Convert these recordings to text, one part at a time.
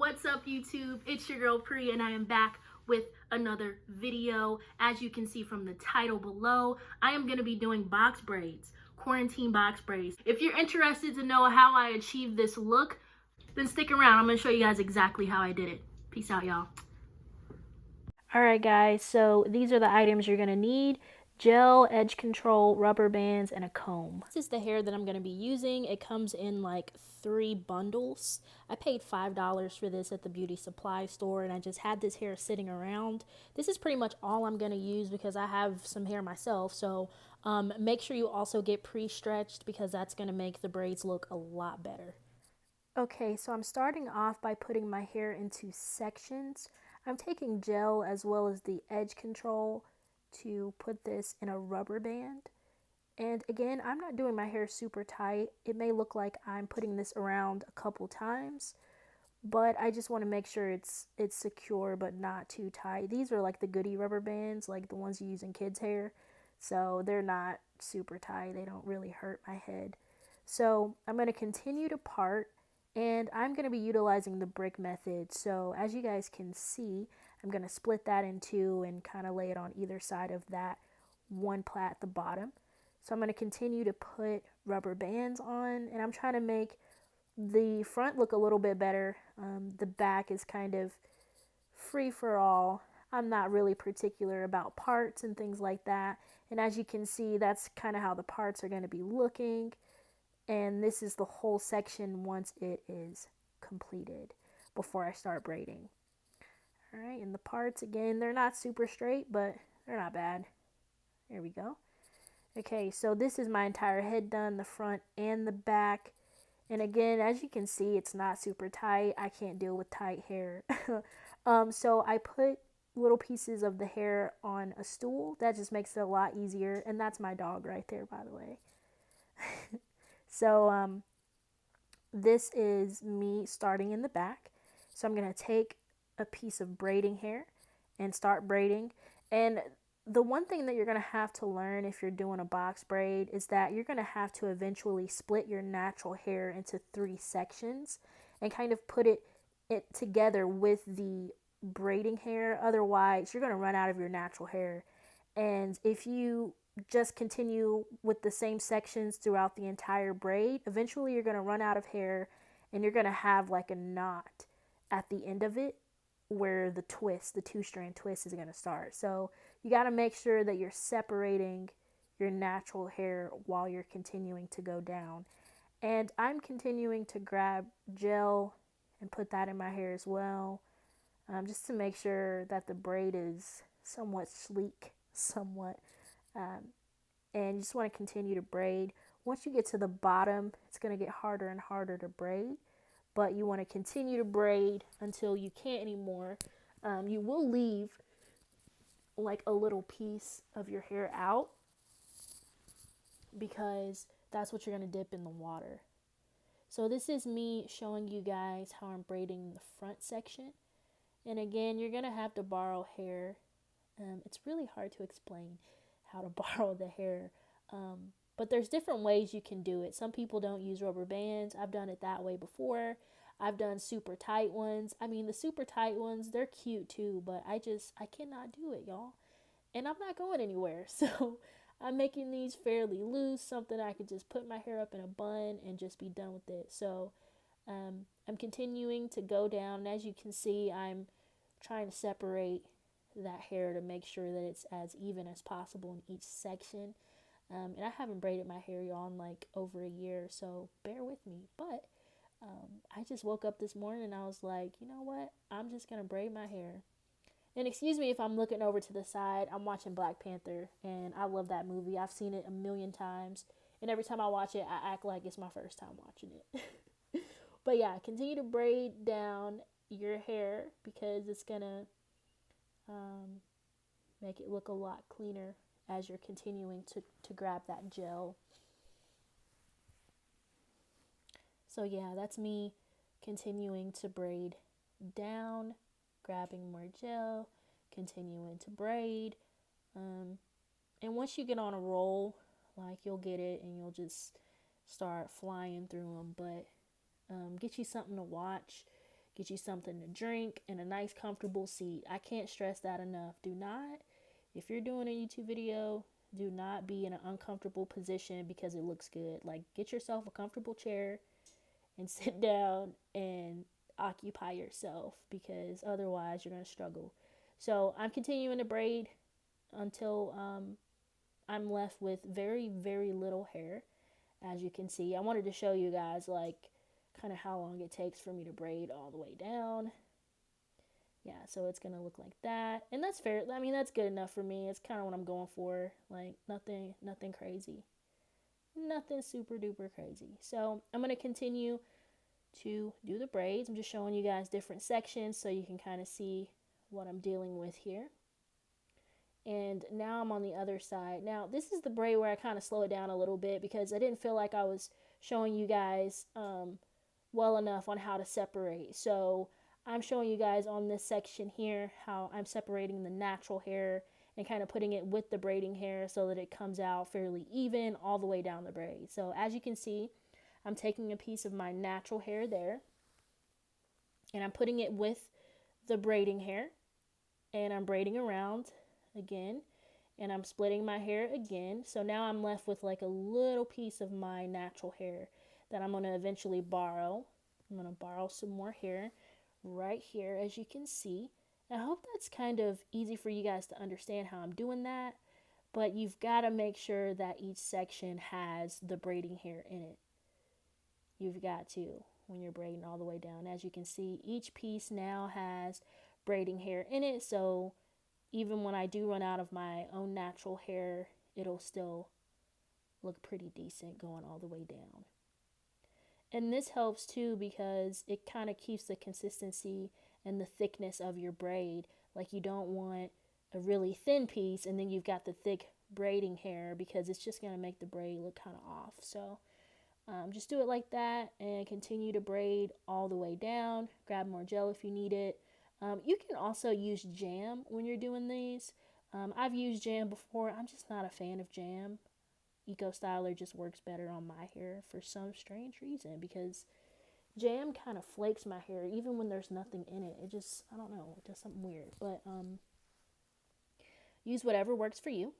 What's up, YouTube? It's your girl Pri, and I am back with another video. As you can see from the title below, I am going to be doing box braids, quarantine box braids. If you're interested to know how I achieved this look, then stick around. I'm going to show you guys exactly how I did it. Peace out, y'all. Alright guys, so these are the items you're going to need. Gel, edge control, rubber bands, and a comb. This is the hair that I'm going to be using. It comes in like 3 bundles. I paid $5 for this at the beauty supply store, and I just had this hair sitting around. This is pretty much all I'm going to use because I have some hair myself, so make sure you also get pre-stretched because that's going to make the braids look a lot better. Okay, so I'm starting off by putting my hair into sections. I'm taking gel as well as the edge control to put this in a rubber band. And again, I'm not doing my hair super tight. It may look like I'm putting this around a couple times, but I just want to make sure it's secure but not too tight. These are like the goodie rubber bands, like the ones you use in kids' hair. So they're not super tight. They don't really hurt my head. So I'm going to continue to part, and I'm going to be utilizing the brick method. So as you guys can see, I'm going to split that in two and kind of lay it on either side of that one plait at the bottom. So I'm going to continue to put rubber bands on, and I'm trying to make the front look a little bit better. The back is kind of free for all. I'm not really particular about parts and things like that. And as you can see, that's kind of how the parts are going to be looking. And this is the whole section once it is completed before I start braiding. Alright, and the parts, again, they're not super straight, but they're not bad. There we go. Okay, so this is my entire head done, the front and the back. And again, as you can see, it's not super tight. I can't deal with tight hair. So I put little pieces of the hair on a stool. That just makes it a lot easier. And that's my dog right there, by the way. So this is me starting in the back. So I'm going to take a piece of braiding hair and start braiding. And the one thing that you're going to have to learn if you're doing a box braid is that you're going to have to eventually split your natural hair into 3 sections and kind of put it together with the braiding hair. Otherwise, you're going to run out of your natural hair. And if you just continue with the same sections throughout the entire braid, eventually you're going to run out of hair, and you're going to have like a knot at the end of it where the twist, the 2-strand twist, is going to start. So you got to make sure that you're separating your natural hair while you're continuing to go down. And I'm continuing to grab gel and put that in my hair as well, just to make sure that the braid is somewhat sleek, somewhat. And you just want to continue to braid. Once you get to the bottom, it's going to get harder and harder to braid, but you want to continue to braid until you can't anymore. You will leave like a little piece of your hair out because that's what you're going to dip in the water. So this is me showing you guys how I'm braiding the front section. And again, you're going to have to borrow hair. It's really hard to explain how to borrow the hair, but there's different ways you can do it. Some people don't use rubber bands. I've done it that way before. I've done super tight ones. I mean, the super tight ones, they're cute too, but I cannot do it, y'all. And I'm not going anywhere. So I'm making these fairly loose, something I could just put my hair up in a bun and just be done with it. So I'm continuing to go down. And as you can see, I'm trying to separate that hair to make sure that it's as even as possible in each section. And I haven't braided my hair, y'all, in like over a year, so bear with me. But I just woke up this morning and I was like, you know what? I'm just going to braid my hair. And excuse me if I'm looking over to the side. I'm watching Black Panther, and I love that movie. I've seen it a million times, and every time I watch it, I act like it's my first time watching it. But yeah, continue to braid down your hair because it's going to make it look a lot cleaner as you're continuing to grab that gel. So yeah, that's me continuing to braid down, grabbing more gel, continuing to braid. And once you get on a roll, like, you'll get it and you'll just start flying through them. But get you something to watch, Get you something to drink and a nice comfortable seat. I can't stress that enough. Do not, if you're doing a YouTube video, do not be in an uncomfortable position because it looks good. Like, get yourself a comfortable chair and sit down and occupy yourself, because otherwise you're going to struggle. So I'm continuing to braid until I'm left with very, very little hair. As you can see, I wanted to show you guys like kind of how long it takes for me to braid all the way down. Yeah, so it's gonna look like that, and that's fair. I mean, that's good enough for me. It's kind of what I'm going for. Like, nothing crazy, nothing super duper crazy. So I'm gonna continue to do the braids. I'm just showing you guys different sections so you can kind of see what I'm dealing with here. And now I'm on the other side. Now this is the braid where I kind of slow it down a little bit because I didn't feel like I was showing you guys well enough on how to separate. So I'm showing you guys on this section here how I'm separating the natural hair and kind of putting it with the braiding hair so that it comes out fairly even all the way down the braid. So as you can see, I'm taking a piece of my natural hair there and I'm putting it with the braiding hair, and I'm braiding around again, and I'm splitting my hair again. So now I'm left with like a little piece of my natural hair that I'm going to eventually borrow. I'm going to borrow some more hair right here, as you can see. I hope that's kind of easy for you guys to understand how I'm doing that, but you've got to make sure that each section has the braiding hair in it. You've got to, when you're braiding all the way down. As you can see, each piece now has braiding hair in it, so even when I do run out of my own natural hair, it'll still look pretty decent going all the way down. And this helps too because it kind of keeps the consistency and the thickness of your braid. Like, you don't want a really thin piece and then you've got the thick braiding hair, because it's just going to make the braid look kind of off. So just do it like that and continue to braid all the way down. Grab more gel if you need it. You can also use jam when you're doing these. I've used jam before. I'm just not a fan of jam. Eco Styler just works better on my hair for some strange reason, because jam kind of flakes my hair even when there's nothing in it. It just, I don't know, it does something weird. But use whatever works for you.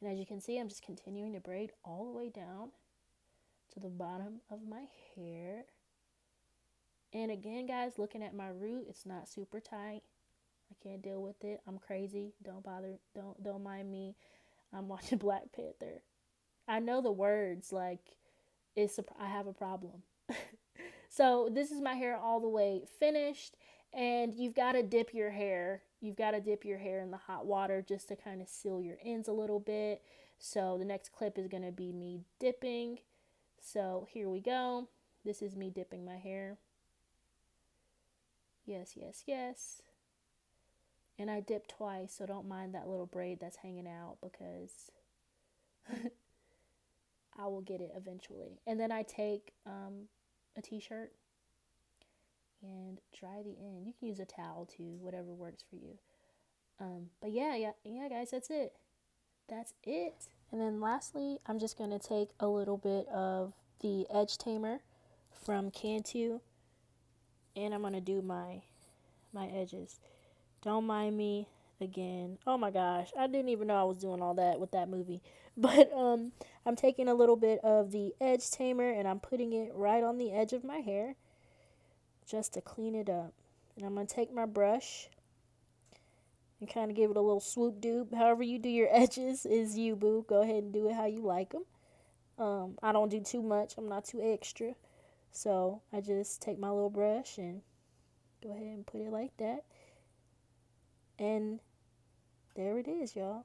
And as you can see, I'm just continuing to braid all the way down to the bottom of my hair. And again, guys, looking at my root, it's not super tight. I can't deal with it. I'm crazy. Don't bother. Don't mind me. I'm watching Black Panther. I know the words. Like, I have a problem. So this is my hair all the way finished. And you've got to dip your hair. You've got to dip your hair in the hot water just to kind of seal your ends a little bit. So the next clip is going to be me dipping. So here we go. This is me dipping my hair. Yes, yes, yes. And I dip twice, so don't mind that little braid that's hanging out, because I will get it eventually. And then I take a t-shirt and dry the end. You can use a towel too, whatever works for you. But yeah, guys, that's it. That's it. And then lastly, I'm just going to take a little bit of the edge tamer from Cantu, and I'm going to do my edges. Don't mind me again. Oh my gosh, I didn't even know I was doing all that with that movie. But I'm taking a little bit of the edge tamer and I'm putting it right on the edge of my hair just to clean it up. And I'm going to take my brush and kind of give it a little swoop doop. However you do your edges is you, boo. Go ahead and do it how you like them. I don't do too much. I'm not too extra. So I just take my little brush and go ahead and put it like that. And there it is, y'all.